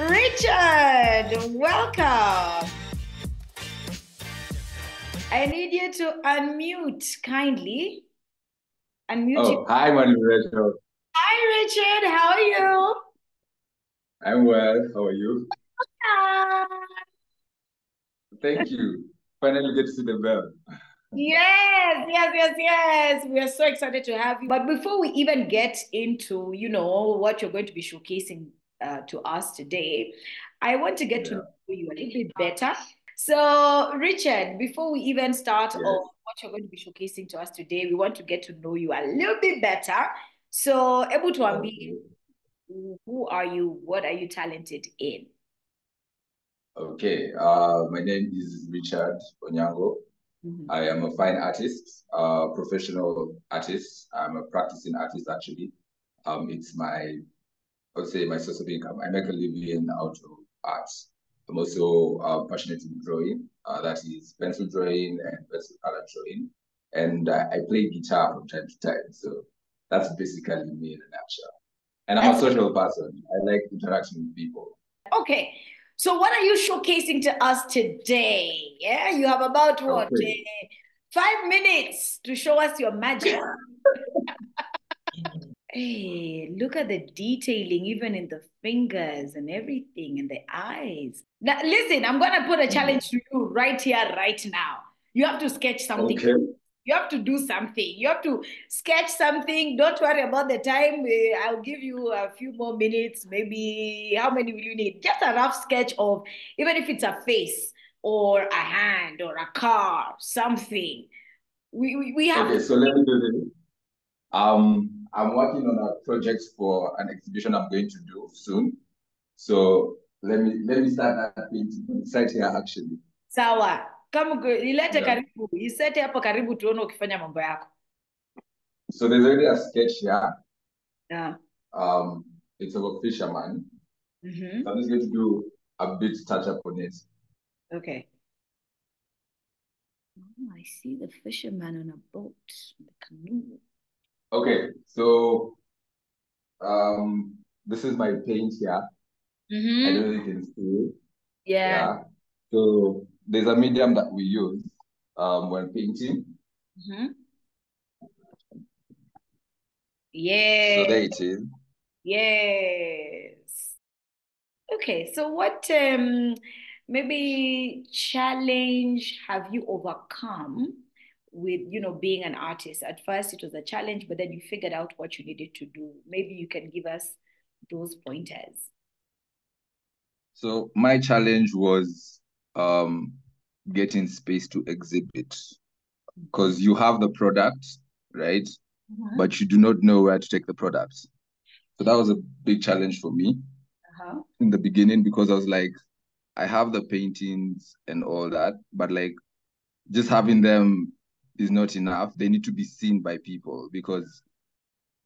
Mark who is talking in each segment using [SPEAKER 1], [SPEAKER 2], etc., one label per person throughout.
[SPEAKER 1] Richard, welcome. I need you to unmute kindly. Unmute you.
[SPEAKER 2] Oh, hi, Manuel.
[SPEAKER 1] Hi, Richard. How are you?
[SPEAKER 2] I'm well. How are you?
[SPEAKER 1] Hi.
[SPEAKER 2] Thank you. Finally get to see the bell.
[SPEAKER 1] Yes. We are so excited to have you. But before we even get into, what you're going to be showcasing to us today, I want to get to know
[SPEAKER 2] Yeah.
[SPEAKER 1] you a little bit better. So, Richard, before we even start on
[SPEAKER 2] Yes.
[SPEAKER 1] what you're going to be showcasing to us today, we want to get to know you a little bit better. So, able to unmute,
[SPEAKER 2] Okay.
[SPEAKER 1] who are you? What are you talented in?
[SPEAKER 2] Okay. My name is Richard Onyango.
[SPEAKER 1] Mhm.
[SPEAKER 2] I am a fine artist, professional artist. I'm a practicing artist actually. It's I would say my source of income. I make a living out of art. I'm also passionate in drawing. That is pencil drawing and pencil color drawing. And I play guitar from time to time. So that's basically me in a nutshell. And I'm a
[SPEAKER 1] That's
[SPEAKER 2] social person. I like interacting with people.
[SPEAKER 1] okay. So, what are you showcasing to us today? Yeah, you have about what,
[SPEAKER 2] Okay.
[SPEAKER 1] 5 minutes to show us your magic. Hey, look at the detailing, even in the fingers and everything, and the eyes. Now, listen, I'm going to put a challenge to you right here, right now. You have to sketch something.
[SPEAKER 2] Okay.
[SPEAKER 1] You have to do something. You have to sketch something. Don't worry about the time. I'll give you a few more minutes. Maybe how many will you need? Just a rough sketch of, even if it's a face or a hand or a car, something. We have
[SPEAKER 2] Okay,
[SPEAKER 1] to.
[SPEAKER 2] so let me do this. I'm working on a project for an exhibition I'm going to do soon. So let me start that painting on the site here actually.
[SPEAKER 1] Sawa. Kama ilete
[SPEAKER 2] Yeah.
[SPEAKER 1] karibu, isete hapo karibu tuone ukifanya mambo yako.
[SPEAKER 2] So there's already a sketch here.
[SPEAKER 1] Yeah.
[SPEAKER 2] Um, it's of a fisherman. So
[SPEAKER 1] Mm-hmm.
[SPEAKER 2] I'm just going to do a bit touch up on it.
[SPEAKER 1] Okay. Oh, I see the fisherman on a boat, the canoe.
[SPEAKER 2] Okay, so this is my paint here. I don't
[SPEAKER 1] Mm-hmm.
[SPEAKER 2] know if you can see it.
[SPEAKER 1] Yeah.
[SPEAKER 2] Yeah. So there's a medium that we use when painting.
[SPEAKER 1] Mm-hmm.
[SPEAKER 2] So
[SPEAKER 1] Yeah.
[SPEAKER 2] there it is.
[SPEAKER 1] Yes. Okay. So what maybe challenge have you overcome with, being an artist? At first it was a challenge, but then you figured out what you needed to do. Maybe you can give us those pointers.
[SPEAKER 2] So my challenge was getting space to exhibit
[SPEAKER 1] Mhm.
[SPEAKER 2] because you have the product, right?
[SPEAKER 1] Mhm.
[SPEAKER 2] But you do not know where to take the product. So that was a big challenge for me
[SPEAKER 1] Uh-huh.
[SPEAKER 2] in the beginning because I was like, I have the paintings and all that, but like just having them is not enough. They need to be seen by people because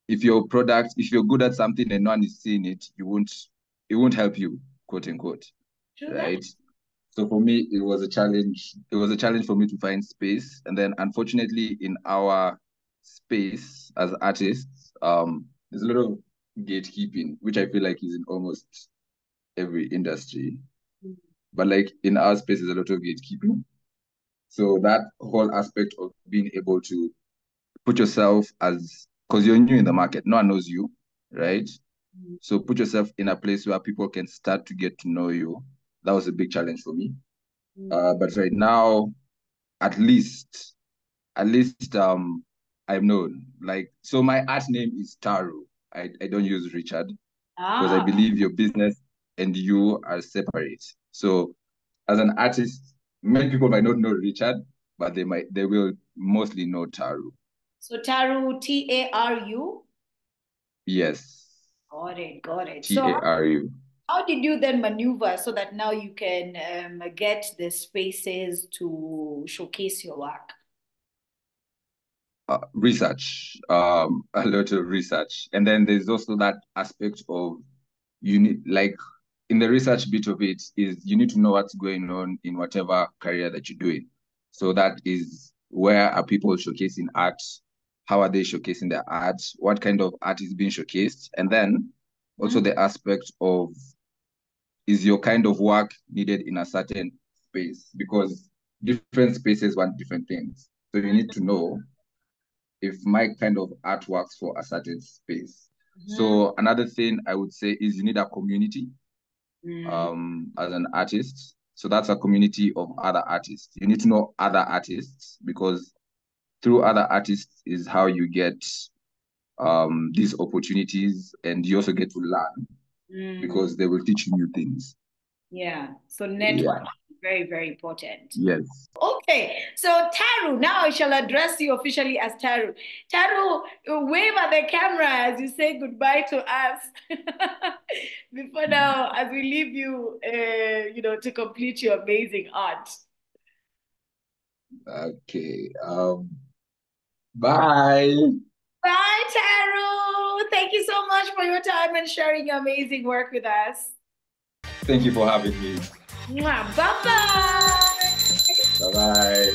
[SPEAKER 2] if you're good at something and no one is seeing it, it won't help you, quote unquote,
[SPEAKER 1] True that.
[SPEAKER 2] right? So for me, it was a challenge. It was a challenge for me to find space. And then unfortunately in our space as artists, there's a lot of gatekeeping, which I feel like is in almost every industry. But like in our space, there's a lot of gatekeeping. So that whole aspect of being able to put yourself as, because you're new in the market, no one knows you, right?
[SPEAKER 1] Mhm.
[SPEAKER 2] So put yourself in a place where people can start to get to know you. That was a big challenge for me. But right now, at least, at least I'm known. Like, so my art name is Taru. I don't use Richard because I
[SPEAKER 1] Ah,
[SPEAKER 2] believe your business and you are separate. So as an artist, many people might not know Richard, but they will mostly know Taru.
[SPEAKER 1] so Taru, Taru.
[SPEAKER 2] Yes.
[SPEAKER 1] Got it, got it. So
[SPEAKER 2] Taru.
[SPEAKER 1] how did you then maneuver so that now you can get the spaces to showcase your work?
[SPEAKER 2] Research, a lot of research. And then there's also that aspect of you need, like in the research bit of it, is you need to know what's going on in whatever career that you're doing. So that is where are people showcasing art? how are they showcasing their art, what kind of art is being showcased, and then also the aspect of, is your kind of work needed in a certain space? Because different spaces want different things. So you need to know if my kind of art works for a certain space. So another thing I would say is you need a community as an artist. So that's a community of other artists. You need to know other artists, because through other artists is how you get these opportunities, and you also get to learn because they will teach you new things.
[SPEAKER 1] Yeah. So network is very, very important.
[SPEAKER 2] Yes.
[SPEAKER 1] Okay. So Taru, now I shall address you officially as Taru. Taru, wave at the camera as you say goodbye to us. Before now, as we leave you, to complete your amazing art.
[SPEAKER 2] Okay. Bye.
[SPEAKER 1] Bye, Taru. Thank you so much for your time and sharing your amazing work with us.
[SPEAKER 2] Thank you for having me.
[SPEAKER 1] Bye-bye.
[SPEAKER 2] Bye-bye.